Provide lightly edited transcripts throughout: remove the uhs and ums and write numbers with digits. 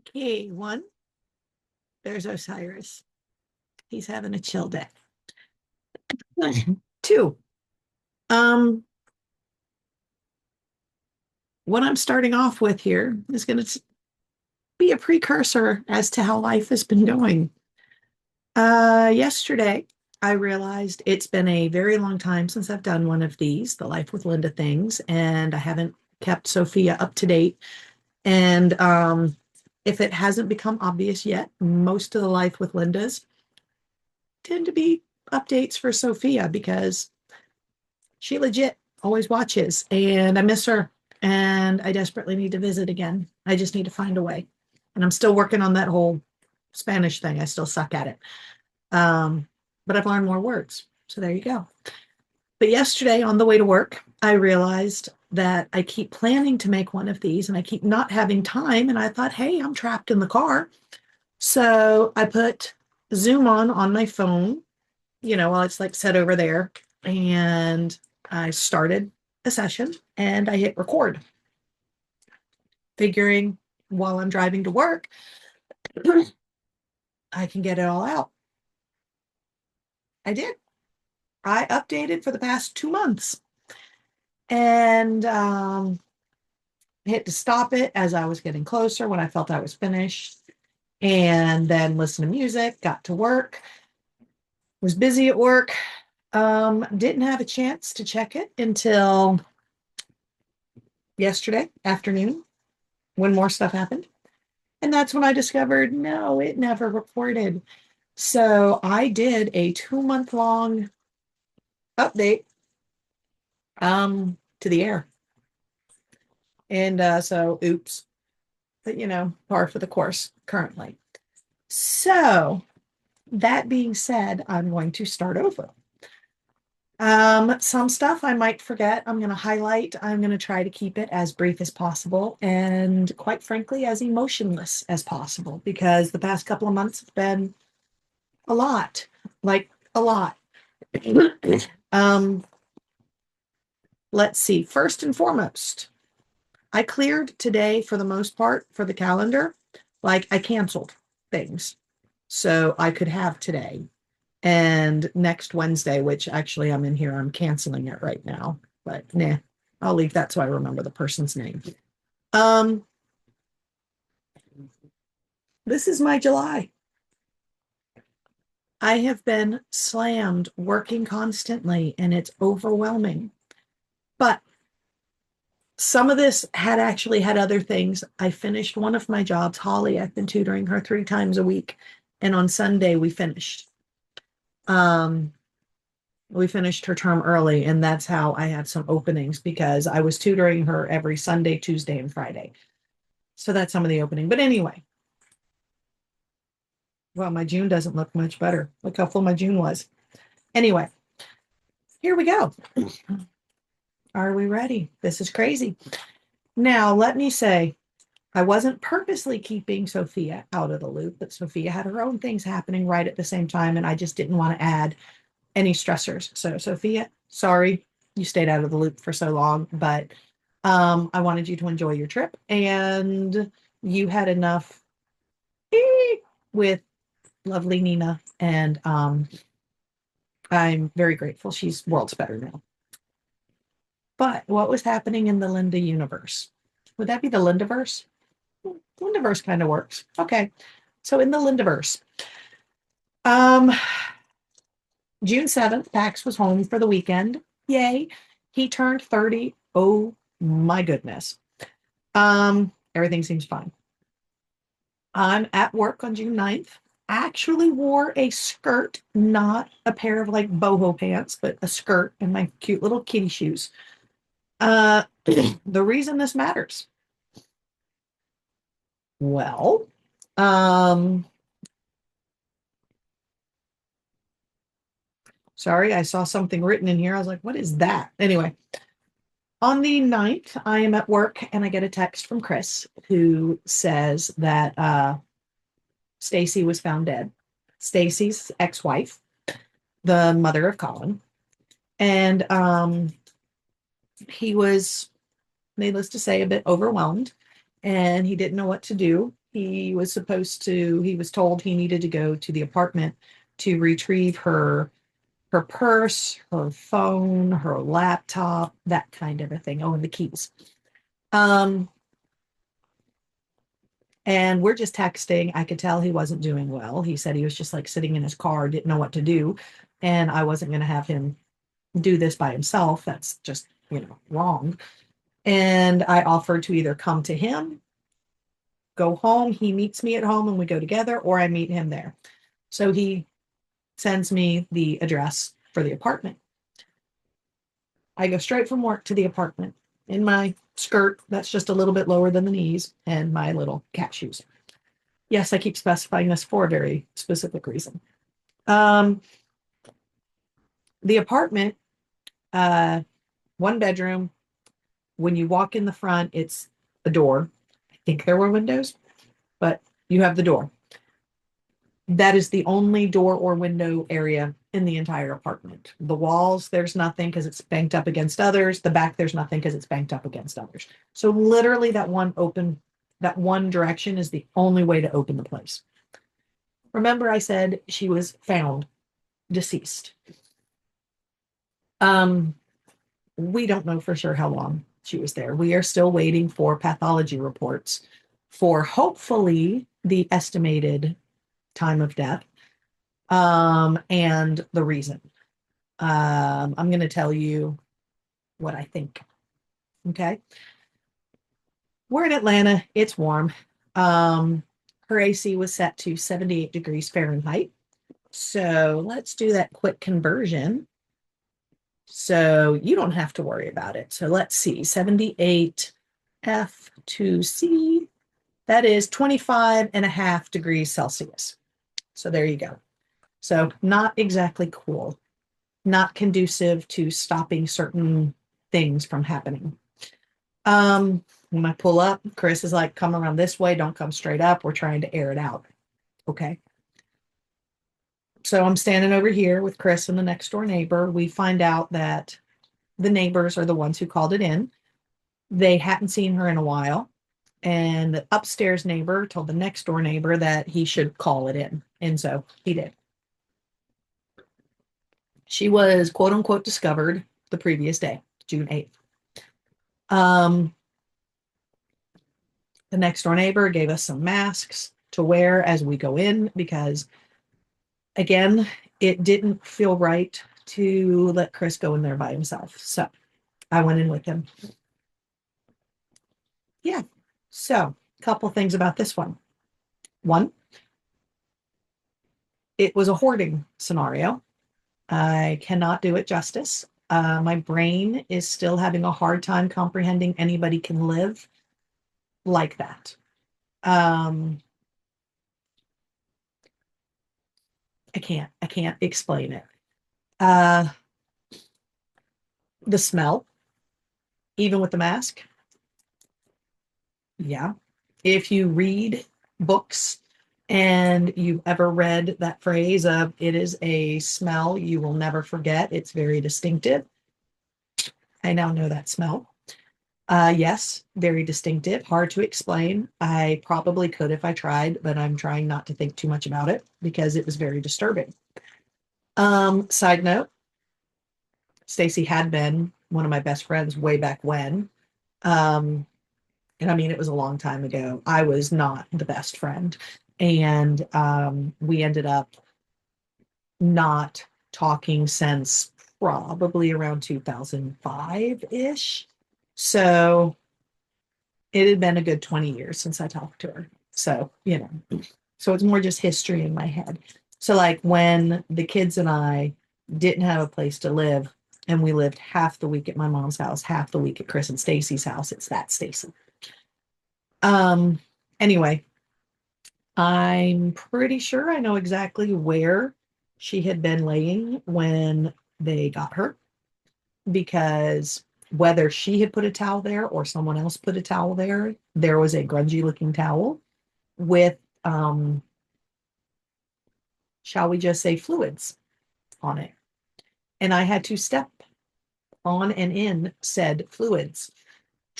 Okay, one, there's Osiris. He's having a chill day. Two, um, what I'm starting off with here is going to be a precursor as to how life has been going. Yesterday, I realized it's been a very long time since I've done one of these, the Life with Lynda things, and I haven't kept Sophia up to date. And if it hasn't become obvious yet, most of the Life with Lyndas tend to be updates for Sophia because she legit always watches and I miss her and I desperately need to visit again. I just need to find a way. And I'm still working on that whole Spanish thing. I still suck at it. Um, but I've learned more words. So there you go. But yesterday on the way to work, I realized that I keep planning to make one of these and I keep not having time. And I thought, hey, I'm trapped in the car. So I put Zoom on my phone, while it's like set over there. And I started a session and I hit record, figuring while I'm driving to work, I can get it all out. I did. I updated for the past 2 months and hit to stop it as I was getting closer when I felt I was finished. And then listen to music, got to work, was busy at work, didn't have a chance to check it until yesterday afternoon when more stuff happened. And that's when I discovered, no, it never recorded. So I did a 2 month long update to the air. And so oops. But par for the course currently. So that being said, I'm going to start over. Some stuff I might forget, I'm going to highlight. I'm going to try to keep it as brief as possible and quite frankly, as emotionless as possible because the past couple of months have been a lot, like a lot. um, let's see. First and foremost, I cleared today for the most part for the calendar. Like I canceled things so I could have today and next Wednesday, which actually I'm in here, I'm canceling it right now, but nah, I'll leave that so I remember the person's name. Um, this is my July. I have been slammed working constantly and it's overwhelming. But some of this had actually had other things. I finished one of my jobs, Holly. I've been tutoring her 3 times a week. And on Sunday we finished. We finished her term early, and that's how I had some openings because I was tutoring her every Sunday, Tuesday, and Friday. So that's some of the opening. But anyway, well, my June doesn't look much better. Look how full my June was. Anyway, here we go. Are we ready? This is crazy. Now, let me say, I wasn't purposely keeping Sophia out of the loop, but Sophia had her own things happening right at the same time, and I just didn't want to add any stressors. So, Sophia, sorry you stayed out of the loop for so long, but I wanted you to enjoy your trip, and you had enough with lovely Nina, and I'm very grateful. She's worlds better now. But what was happening in the Lynda universe? Would that be the Lyndaverse? Lyndaverse kind of works. Okay. So in the Lyndaverse, um, June 7th, Pax was home for the weekend. Yay. He turned 30. Oh my goodness. Everything seems fine. I'm at work on June 9th. Actually wore a skirt, not a pair of like boho pants, but a skirt and my cute little kitty shoes. The reason this matters. Well, sorry, I saw something written in here. I was like, what is that? Anyway, on the 9th, I am at work and I get a text from Chris who says that Stacy was found dead. Stacy's ex-wife, the mother of Colin. And he was, needless to say, a bit overwhelmed and he didn't know what to do. He was told he needed to go to the apartment to retrieve her purse, her phone, her laptop, that kind of a thing. Oh, and the keys. Um, and we're just texting. I could tell he wasn't doing well. He said he was just like sitting in his car, didn't know what to do. And I wasn't going to have him do this by himself. That's just, wrong. And I offered to either come to him, go home, he meets me at home and we go together, or I meet him there. So he sends me the address for the apartment. I go straight from work to the apartment in my skirt that's just a little bit lower than the knees and my little cat shoes. Yes, I keep specifying this for a very specific reason. The apartment, uh, one bedroom. When you walk in the front, it's a door. I think there were windows, but you have the door. That is the only door or window area in the entire apartment. The walls, there's nothing because it's banked up against others. The back, there's nothing because it's banked up against others. So literally that one direction is the only way to open the place. Remember I said she was found deceased. We don't know for sure how long she was there. We are still waiting for pathology reports for hopefully the estimated time of death, and the reason. I'm going to tell you what I think. Okay. We're in Atlanta. It's warm. Her AC was set to 78 degrees Fahrenheit. So let's do that quick conversion. So you don't have to worry about it. So let's see, 78 F to C. That is 25.5 degrees Celsius. So there you go. So not exactly cool, not conducive to stopping certain things from happening. When I pull up, Chris is like, come around this way, don't come straight up. We're trying to air it out. Okay. So I'm standing over here with Chris and the next door neighbor. We find out that the neighbors are the ones who called it in. They hadn't seen her in a while. And the upstairs neighbor told the next door neighbor that he should call it in. And so he did. She was quote unquote discovered the previous day, June 8th. The next door neighbor gave us some masks to wear as we go in because, again, it didn't feel right to let Chris go in there by himself. So I went in with him. Yeah. So a couple things about this one. One, it was a hoarding scenario. I cannot do it justice. My brain is still having a hard time comprehending anybody can live like that. I can't explain it. The smell, even with the mask. Yeah. If you read books and you've ever read that phrase of it is a smell you will never forget, it's very distinctive. I now know that smell. Yes, very distinctive, hard to explain. I probably could if I tried, but I'm trying not to think too much about it because it was very disturbing. Side note, Stacy had been one of my best friends way back when. And I mean, it was a long time ago. I was not the best friend. And we ended up not talking since probably around 2005-ish. So it had been a good 20 years since I talked to her. So, so it's more just history in my head. So like when the kids and I didn't have a place to live and we lived half the week at my mom's house, half the week at Chris and Stacy's house, it's that Stacy. Anyway, I'm pretty sure I know exactly where she had been laying when they got her, because whether she had put a towel there or someone else put a towel there, there was a grungy looking towel with, shall we just say, fluids on it. And I had to step on and in said fluids,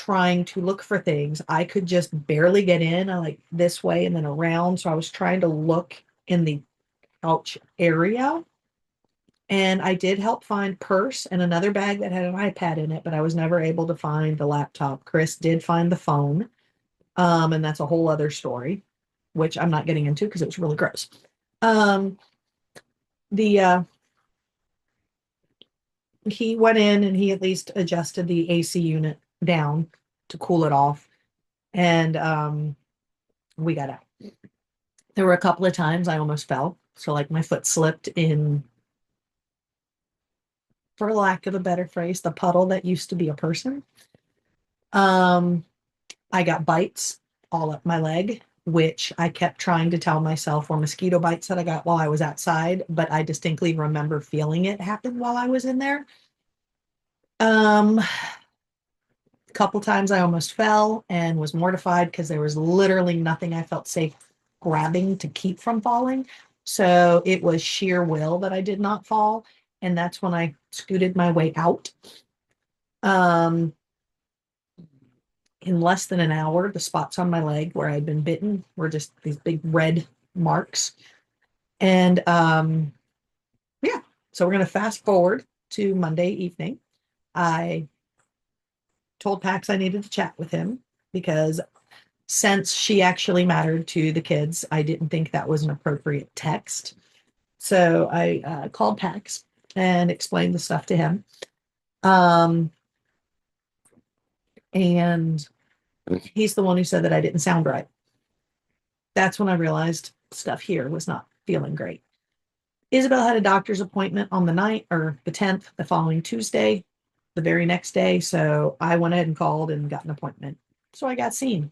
trying to look for things. I could just barely get in. I like this way and then around. So I was trying to look in the couch area. And I did help find purse and another bag that had an iPad in it, but I was never able to find the laptop. Chris did find the phone. And that's a whole other story, which I'm not getting into because it was really gross. Um, the He went in and he at least adjusted the AC unit down to cool it off. And we got out. There were a couple of times I almost fell. So like my foot slipped in, for lack of a better phrase, the puddle that used to be a person. Um, I got bites all up my leg, which I kept trying to tell myself were mosquito bites that I got while I was outside, but I distinctly remember feeling it happen while I was in there. A couple times I almost fell and was mortified because there was literally nothing I felt safe grabbing to keep from falling. So it was sheer will that I did not fall. And that's when I scooted my way out. Um, in less than an hour, the spots on my leg where I'd been bitten were just these big red marks. And yeah, so we're going to fast forward to Monday evening. I told Pax I needed to chat with him because since she actually mattered to the kids, I didn't think that was an appropriate text. So I called Pax and explained the stuff to him. Um, and he's the one who said that I didn't sound right. That's when I realized stuff here was not feeling great. Isabel had a doctor's appointment on the 9th or the 10th, the following Tuesday, the very next day. So I went ahead and called and got an appointment. So I got seen.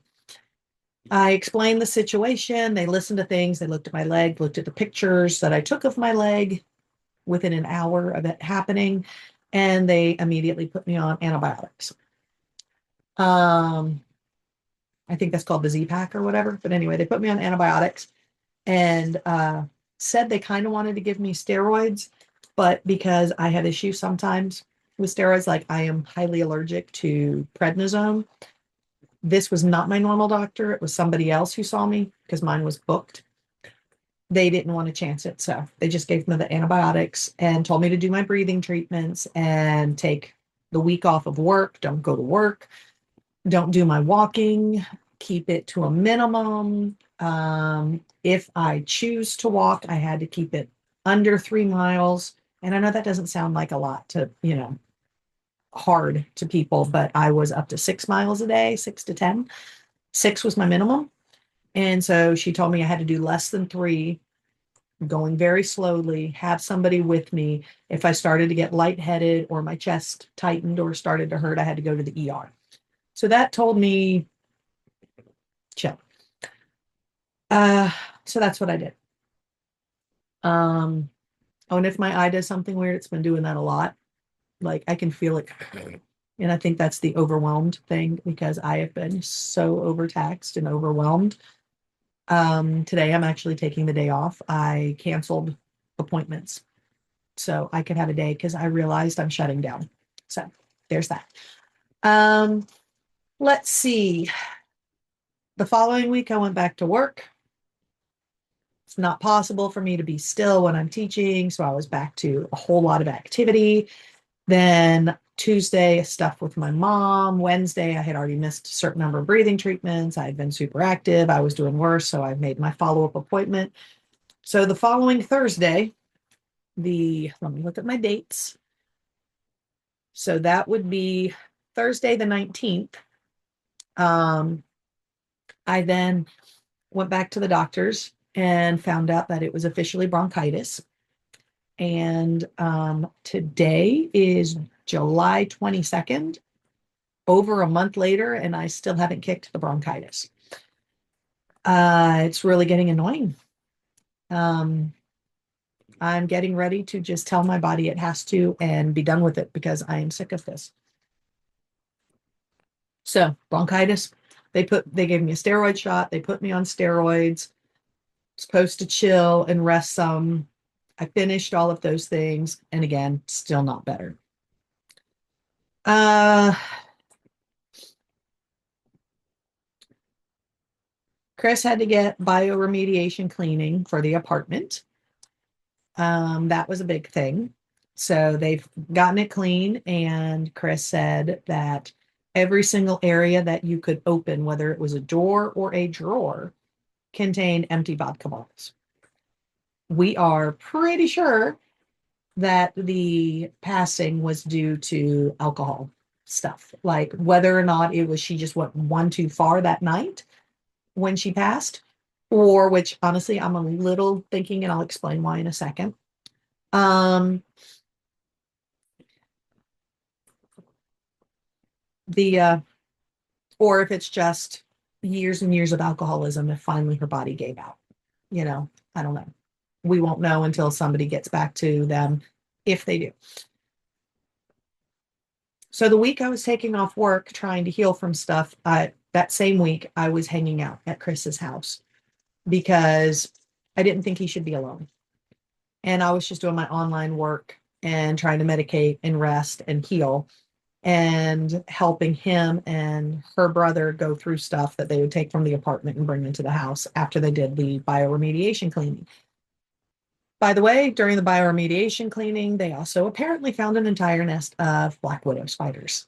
I explained the situation. They listened to things. They looked at my leg, looked at the pictures that I took of my leg within an hour of it happening, and they immediately put me on antibiotics. I think that's called the Z-Pack or whatever. But anyway, they put me on antibiotics and said they kind of wanted to give me steroids, but because I have issues sometimes with steroids, like I am highly allergic to prednisone. This was not my normal doctor. It was somebody else who saw me because mine was booked. They didn't want to chance it. So they just gave me the antibiotics and told me to do my breathing treatments and take the week off of work. Don't go to work. Don't do my walking. Keep it to a minimum. If I choose to walk, I had to keep it under 3 miles. And I know that doesn't sound like a lot to, hard to people, but I was up to 6 miles a day, 6 to 10. 6 was my minimum. And so she told me I had to do less than 3, going very slowly, have somebody with me. If I started to get lightheaded or my chest tightened or started to hurt, I had to go to the ER. So that told me, chill. So that's what I did. Oh, and if my eye does something weird, it's been doing that a lot. Like I can feel it. And I think that's the overwhelmed thing because I have been so overtaxed and overwhelmed. Today I'm actually taking the day off. I canceled appointments so I could have a day because I realized I'm shutting down. So there's that. Um, let's see. The following week I went back to work. It's not possible for me to be still when I'm teaching, so I was back to a whole lot of activity. Then Tuesday, stuff with my mom. Wednesday, I had already missed a certain number of breathing treatments. I had been super active. I was doing worse, so I made my follow-up appointment. So the following Thursday, let me look at my dates. So that would be Thursday the 19th. I then went back to the doctors and found out that it was officially bronchitis. And today is July 22nd, over a month later, and I still haven't kicked the bronchitis. It's really getting annoying. I'm getting ready to just tell my body it has to and be done with it because I am sick of this. So bronchitis, they gave me a steroid shot. They put me on steroids. Supposed to chill and rest some. I finished all of those things. And again, still not better. Chris had to get bioremediation cleaning for the apartment. That was a big thing. So they've gotten it clean, and Chris said that every single area that you could open, whether it was a door or a drawer, contained empty vodka bottles. We are pretty sure that the passing was due to alcohol stuff, like whether or not it was she just went one too far that night when she passed, or which honestly I'm a little thinking, and I'll explain why in a second. Um, the or if it's just years and years of alcoholism, if finally her body gave out. I don't know. We won't know until somebody gets back to them, if they do. So the week I was taking off work trying to heal from stuff, that same week I was hanging out at Chris's house because I didn't think he should be alone. And I was just doing my online work and trying to medicate and rest and heal, and helping him and her brother go through stuff that they would take from the apartment and bring into the house after they did the bioremediation cleaning. By the way, during the bioremediation cleaning, they also apparently found an entire nest of black widow spiders.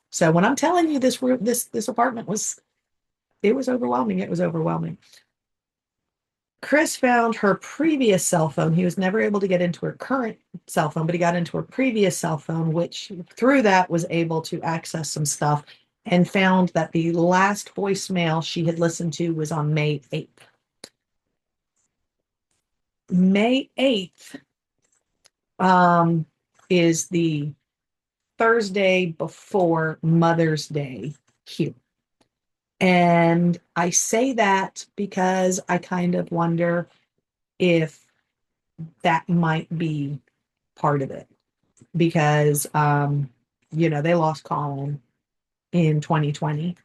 So when I'm telling you this apartment was, it was overwhelming. It was overwhelming. Chris found her previous cell phone. He was never able to get into her current cell phone, but he got into her previous cell phone, which through that was able to access some stuff, and found that the last voicemail she had listened to was on May 8th. May 8th is the Thursday before Mother's Day here. And I say that because I kind of wonder if that might be part of it. Because, they lost Colin in 2020,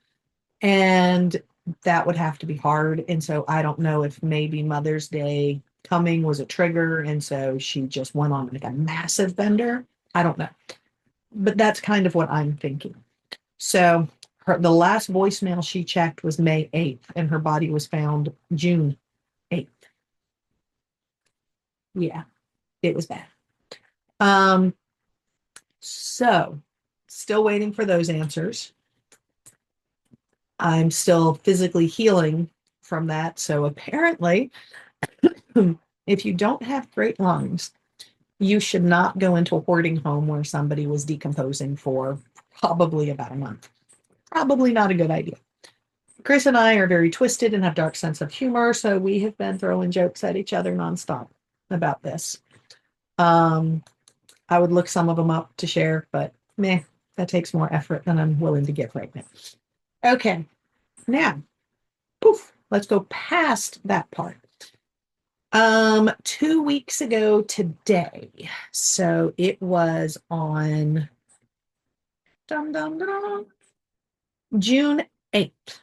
and that would have to be hard. And so I don't know if maybe Mother's Day coming was a trigger. And so she just went on like a massive bender. I don't know. But that's kind of what I'm thinking. So the last voicemail she checked was May 8th, and her body was found June 8th. Yeah, it was bad. So still waiting for those answers. I'm still physically healing from that. So apparently, if you don't have great lungs, you should not go into a hoarding home where somebody was decomposing for probably about a month. Probably not a good idea. Chris and I are very twisted and have dark sense of humor, so we have been throwing jokes at each other nonstop about this. I would look some of them up to share, but meh, that takes more effort than I'm willing to give right now. Okay, now, poof, let's go past that part. 2 weeks ago today, so it was on June 8th.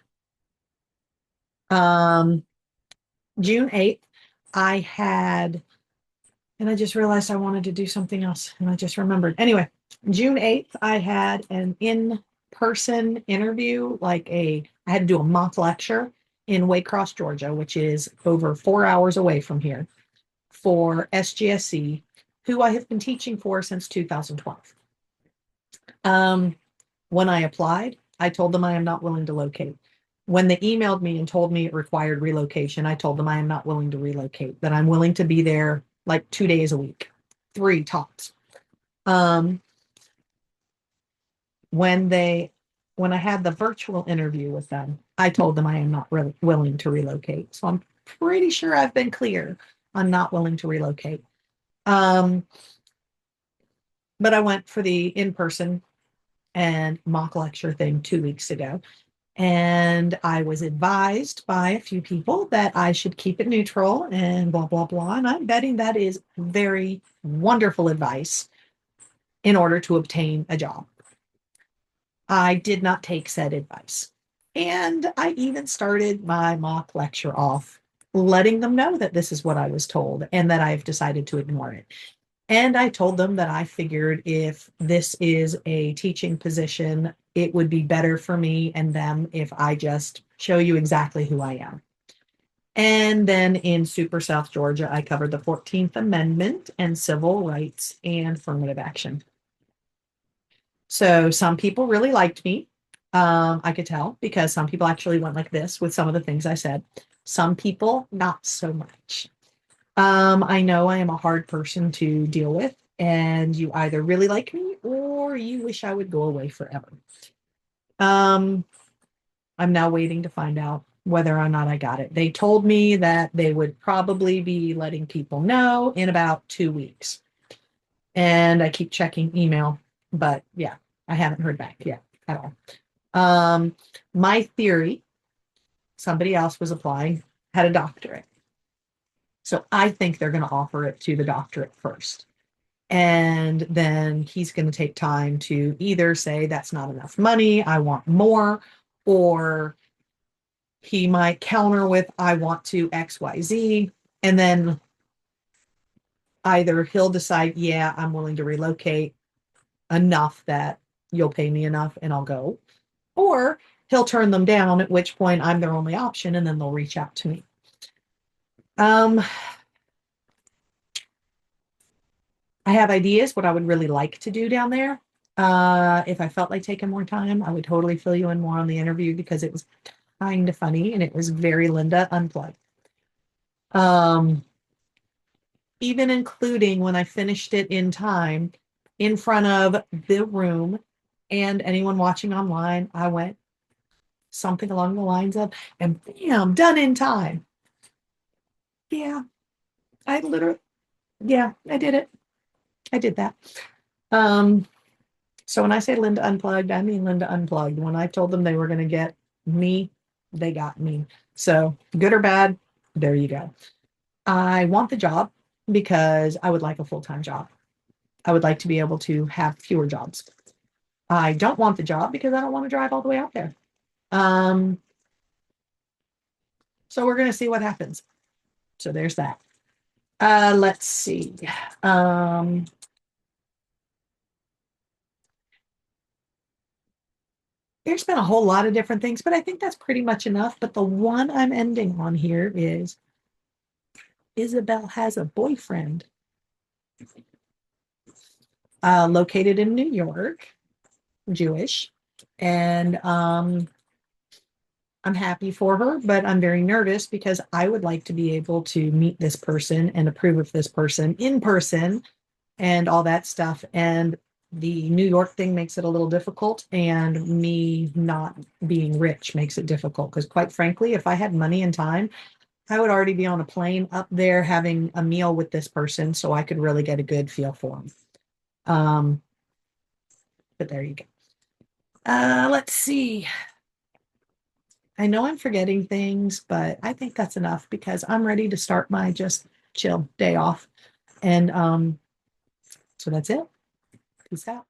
June 8th, I had, and I just realized I wanted to do something else, and I just remembered. Anyway, June 8th, I had an in-person interview, I had to do a mock lecture in Waycross, Georgia, which is over 4 hours away from here, for SGSC, who I have been teaching for since 2012. When I applied, I told them I am not willing to locate. When they emailed me and told me it required relocation, I told them I am not willing to relocate, that I'm willing to be there like 2 days a week, 3 tops. When I had the virtual interview with them, I told them I am not really willing to relocate. So I'm pretty sure I've been clear on not willing to relocate. But I went for the in-person and mock lecture thing 2 weeks ago. And I was advised by a few people that I should keep it neutral and blah, blah, blah. And I'm betting that is very wonderful advice in order to obtain a job. I did not take said advice. And I even started my mock lecture off letting them know that this is what I was told and that I've decided to ignore it. And I told them that I figured if this is a teaching position it would be better for me and them if I just show you exactly who I am. And then in Super South Georgia, I covered the 14th Amendment and civil rights and affirmative action. So some people really liked me. I could tell because some people actually went like this with some of the things I said. Some people, not so much. I know I am a hard person to deal with, and you either really like me or you wish I would go away forever. Um, I'm now waiting to find out whether or not I got it. They told me that they would probably be letting people know in about 2 weeks. And I keep checking email, but yeah, I haven't heard back yet at all. Um, my theory, somebody else was applying, had a doctorate. So I think they're going to offer it to the doctorate first. And then he's going to take time to either say that's not enough money, I want more, or he might counter with, I want to XYZ. And then either he'll decide, yeah, I'm willing to relocate enough that you'll pay me enough and I'll go. Or he'll turn them down, at which point I'm their only option, and then they'll reach out to me. Um, I have ideas what I would really like to do down there. If I felt like taking more time, I would totally fill you in more on the interview because it was kind of funny and it was very Lynda unplugged. Um, even including when I finished it in time in front of the room and anyone watching online, I went something along the lines of, and bam, done in time. Yeah, I literally, yeah, I did it. I did that. Um, so when I say Lynda unplugged, I mean Lynda unplugged. When I told them they were going to get me, they got me. So good or bad, there you go. I want the job because I would like a full-time job. I would like to be able to have fewer jobs. I don't want the job because I don't want to drive all the way out there. Um, so we're going to see what happens. So there's that. Let's see. Um, there's been a whole lot of different things, but I think that's pretty much enough. But the one I'm ending on here is Isabel has a boyfriend located in New York, Jewish. And I'm happy for her, but I'm very nervous because I would like to be able to meet this person and approve of this person in person and all that stuff. And the New York thing makes it a little difficult, and me not being rich makes it difficult because, quite frankly, if I had money and time, I would already be on a plane up there having a meal with this person so I could really get a good feel for him. Um, but there you go. Let's see. I know I'm forgetting things, but I think that's enough because I'm ready to start my just chill day off. And so that's it. Peace out.